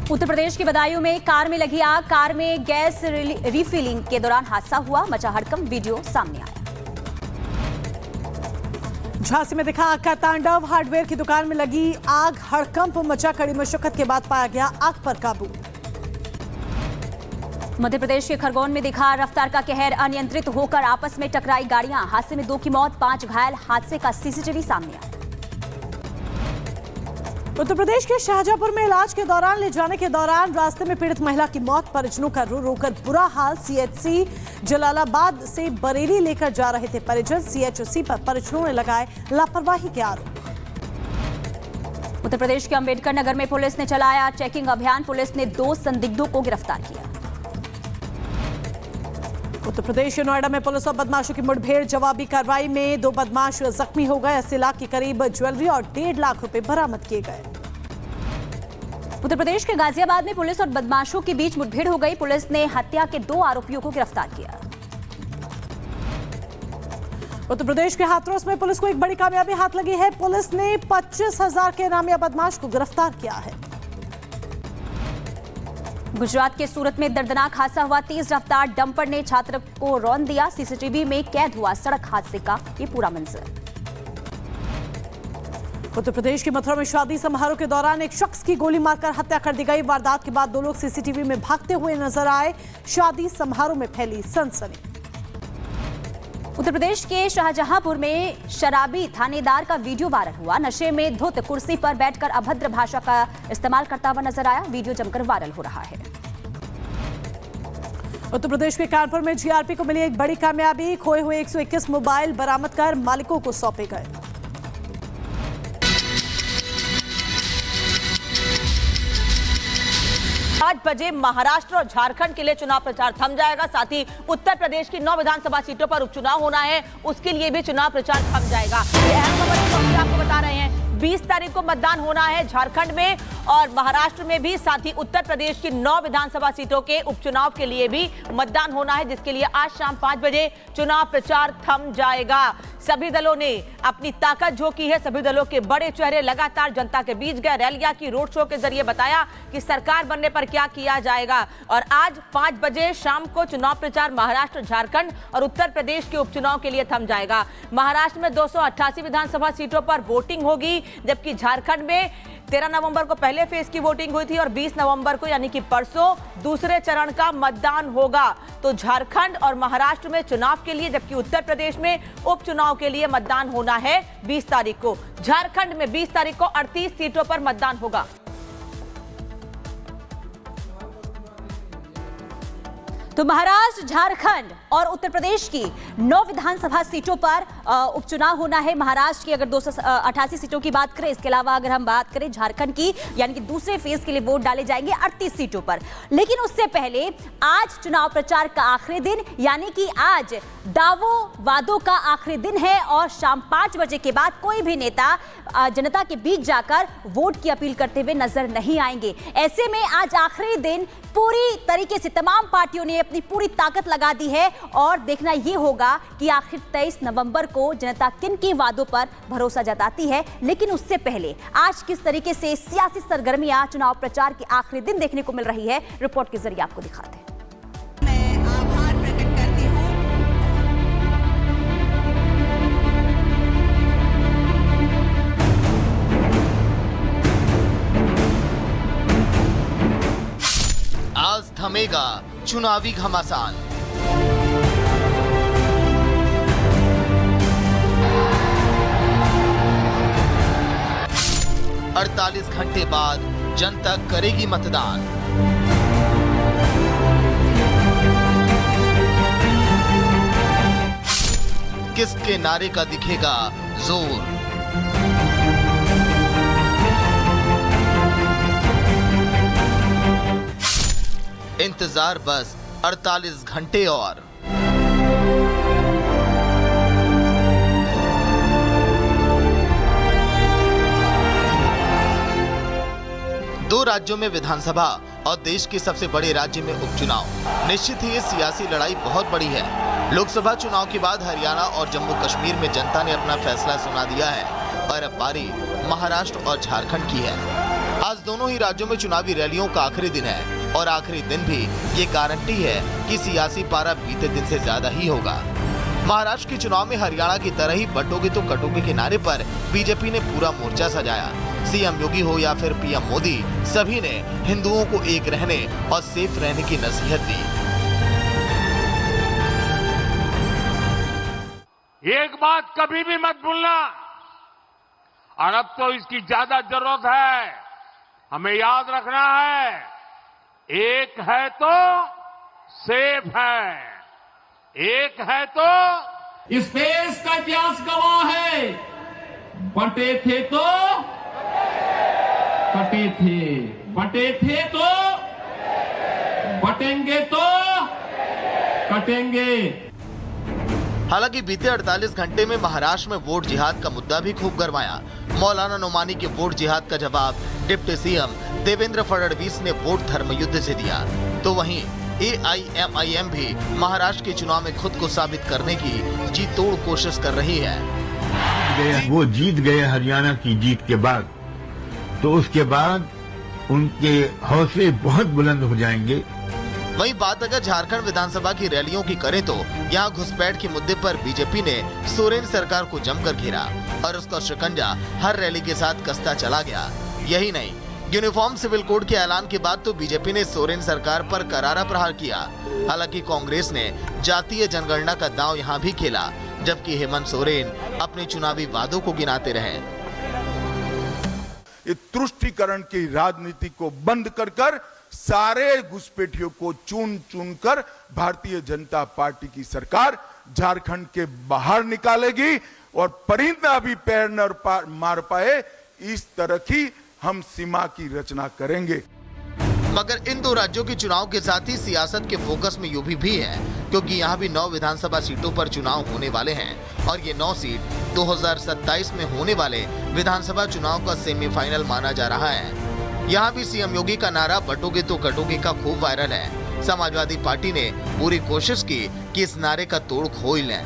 उत्तर प्रदेश के बदायूं में कार में लगी आग। कार में गैस रिफिलिंग के दौरान हादसा हुआ, मचा हड़कंप। वीडियो सामने आया। झांसी में दिखा आग का तांडव। हार्डवेयर की दुकान में लगी आग, हड़कंप मचा। कड़ी मशक्कत के बाद पाया गया आग पर काबू। मध्य प्रदेश के खरगोन में दिखा रफ्तार का कहर। अनियंत्रित होकर आपस में टकराई गाड़ियां। हादसे में 2 की मौत, 5 घायल। हादसे का सीसीटीवी सामने आया। उत्तर प्रदेश के शाहजहांपुर में इलाज के दौरान ले जाने के दौरान रास्ते में पीड़ित महिला की मौत। परिजनों का रो रोकर बुरा हाल। सीएचसी जलालाबाद से बरेली लेकर जा रहे थे परिजन। सीएचसी पर परिजनों ने लगाए लापरवाही के आरोप। उत्तर प्रदेश के अंबेडकर नगर में पुलिस ने चलाया चेकिंग अभियान। पुलिस ने 2 संदिग्धों को गिरफ्तार किया। उत्तर प्रदेश के नोएडा में पुलिस और बदमाशों की मुठभेड़। जवाबी कार्रवाई में 2 बदमाश जख्मी हो गए। 80 लाख के करीब ज्वेलरी और 1.5 लाख रुपए बरामद किए गए। उत्तर प्रदेश के गाजियाबाद में पुलिस और बदमाशों के बीच मुठभेड़ हो गई। पुलिस ने हत्या के 2 आरोपियों को गिरफ्तार किया। उत्तर प्रदेश के हाथरस में पुलिस को एक बड़ी कामयाबी हाथ लगी है। पुलिस ने 25,000 के इनामिया बदमाश को गिरफ्तार किया है। गुजरात के सूरत में दर्दनाक हादसा हुआ। तेज रफ्तार डंपर ने छात्र को रौंद दिया। सीसीटीवी में कैद हुआ सड़क हादसे का ये पूरा मंजर। उत्तर प्रदेश के मथुरा में शादी समारोह के दौरान एक शख्स की गोली मारकर हत्या कर दी गई। वारदात के बाद 2 लोग सीसीटीवी में भागते हुए नजर आए। शादी समारोह में फैली सनसनी। उत्तर प्रदेश के शाहजहांपुर में शराबी थानेदार का वीडियो वायरल हुआ। नशे में धुत कुर्सी पर बैठकर अभद्र भाषा का इस्तेमाल करता हुआ नजर आया। वीडियो जमकर वायरल हो रहा है। उत्तर प्रदेश के कानपुर में जीआरपी को मिली एक बड़ी कामयाबी। खोए हुए 121 मोबाइल बरामद कर मालिकों को सौंपे गए। 8 बजे महाराष्ट्र और झारखंड के लिए चुनाव प्रचार थम जाएगा। साथ ही उत्तर प्रदेश की 9 विधानसभा सीटों पर उपचुनाव होना है, उसके लिए भी चुनाव प्रचार थम जाएगा। ये अहम खबर आपको बता रहे हैं। 20 तारीख को मतदान होना है झारखंड में और महाराष्ट्र में भी। साथ ही उत्तर प्रदेश की 9 विधानसभा सीटों के उपचुनाव के लिए भी मतदान होना है, जिसके लिए आज शाम 5 बजे चुनाव प्रचार थम जाएगा। सभी दलों ने अपनी ताकत झोंकी है। सभी दलों के बड़े चेहरे लगातार जनता के बीच गए। रैलियां की, रोड शो के जरिए बताया कि सरकार बनने पर क्या किया जाएगा। और आज 5 बजे शाम को चुनाव प्रचार महाराष्ट्र, झारखंड और उत्तर प्रदेश के उपचुनाव के लिए थम जाएगा। महाराष्ट्र में 288 विधानसभा सीटों पर वोटिंग होगी, जबकि झारखंड में 13 नवंबर को पहले फेज की वोटिंग हुई थी और 20 नवंबर को यानी कि परसों दूसरे चरण का मतदान होगा। तो झारखंड और महाराष्ट्र में चुनाव के लिए, जबकि उत्तर प्रदेश में उपचुनाव के लिए मतदान होना है 20 तारीख को। झारखंड में 20 तारीख को 38 सीटों पर मतदान होगा। तो महाराष्ट्र, झारखंड और उत्तर प्रदेश की 9 विधानसभा सीटों पर उपचुनाव होना है। महाराष्ट्र की अगर 288 सीटों की बात करें, इसके अलावा अगर हम बात करें झारखंड की, यानी कि दूसरे फेज के लिए वोट डाले जाएंगे 38 सीटों पर। लेकिन उससे पहले आज चुनाव प्रचार का आखिरी दिन, यानी कि आज दावों वादों का आखिरी दिन है और शाम 5 बजे के बाद कोई भी नेता जनता के बीच जाकर वोट की अपील करते हुए नजर नहीं आएंगे। ऐसे में आज आखिरी दिन पूरी तरीके से तमाम पार्टियों ने अपनी पूरी ताकत लगा दी है और देखना यह होगा कि आखिर 23 नवंबर को जनता किन की वादों पर भरोसा जताती है। लेकिन उससे पहले आज किस तरीके से सियासी सरगर्मियां चुनाव प्रचार के आखिरी दिन देखने को मिल रही है, रिपोर्ट के जरिए आपको दिखाते हैं। मैं आभार प्रकट करती हूं। आज थमेगा चुनावी घमासान। अड़तालीस घंटे बाद जनता करेगी मतदान। किसके नारे का दिखेगा जोर। इंतजार बस 48 घंटे और। दो राज्यों में विधानसभा और देश के सबसे बड़े राज्य में उपचुनाव। निश्चित ही ये सियासी लड़ाई बहुत बड़ी है। लोकसभा चुनाव के बाद हरियाणा और जम्मू कश्मीर में जनता ने अपना फैसला सुना दिया है और अब बारी महाराष्ट्र और झारखंड की है। आज दोनों ही राज्यों में चुनावी रैलियों का आखिरी दिन है और आखिरी दिन भी ये गारंटी है कि सियासी पारा बीते दिन से ज्यादा ही होगा। महाराष्ट्र के चुनाव में हरियाणा की तरह ही बटोगे तो कटोगे के नारे पर बीजेपी ने पूरा मोर्चा सजाया। सीएम योगी हो या फिर पीएम मोदी, सभी ने हिंदुओं को एक रहने और सेफ रहने की नसीहत दी। एक बात कभी भी मत भूलना, और अब तो इसकी ज्यादा जरूरत है, हमें याद रखना है, एक है तो सेफ है, एक है तो इस देश का इतिहास गवाह है, बटे थे तो कटे थे, बटे थे तो बटेंगे तो कटेंगे। हालांकि बीते 48 घंटे में महाराष्ट्र में वोट जिहाद का मुद्दा भी खूब गरमाया। मौलाना नोमानी के वोट जिहाद का जवाब डिप्टी सीएम देवेंद्र फडणवीस ने वोट धर्मयुद्ध से दिया, तो वहीं AIMIM भी महाराष्ट्र के चुनाव में खुद को साबित करने की जी तोड़ कोशिश कर रही है। वो जीत गए हरियाणा की जीत के बाद, तो उसके बाद उनके हौसले बहुत बुलंद हो जाएंगे। वहीं बात अगर झारखंड विधानसभा की रैलियों की करें तो यहाँ घुसपैठ के मुद्दे पर बीजेपी ने सोरेन सरकार को जमकर घेरा और उसका शिकंजा हर रैली के साथ कसता चला गया। यही नहीं, यूनिफॉर्म सिविल कोड के ऐलान के बाद तो बीजेपी ने सोरेन सरकार पर करारा प्रहार किया। हालांकि कांग्रेस ने जातीय जनगणना का दांव यहाँ भी खेला, जबकि हेमंत सोरेन अपने चुनावी वादों को गिनाते रहे। ये तुष्टीकरण की राजनीति को बंद कर सारे घुसपैठियों को चुन चुन कर भारतीय जनता पार्टी की सरकार झारखंड के बाहर निकालेगी और परिंदा भी पैर न मार पाए इस तरह की हम सीमा की रचना करेंगे। मगर इन दो राज्यों के चुनाव के साथ ही सियासत के फोकस में यूपी भी है, क्योंकि यहाँ भी 9 विधानसभा सीटों पर चुनाव होने वाले हैं और ये 9 सीट 2027 में होने वाले विधानसभा चुनाव का सेमीफाइनल माना जा रहा है। यहाँ भी सीएम योगी का नारा बटोगे तो कटोगे का खूब वायरल है। समाजवादी पार्टी ने पूरी कोशिश की कि इस नारे का तोड़ खोल लें।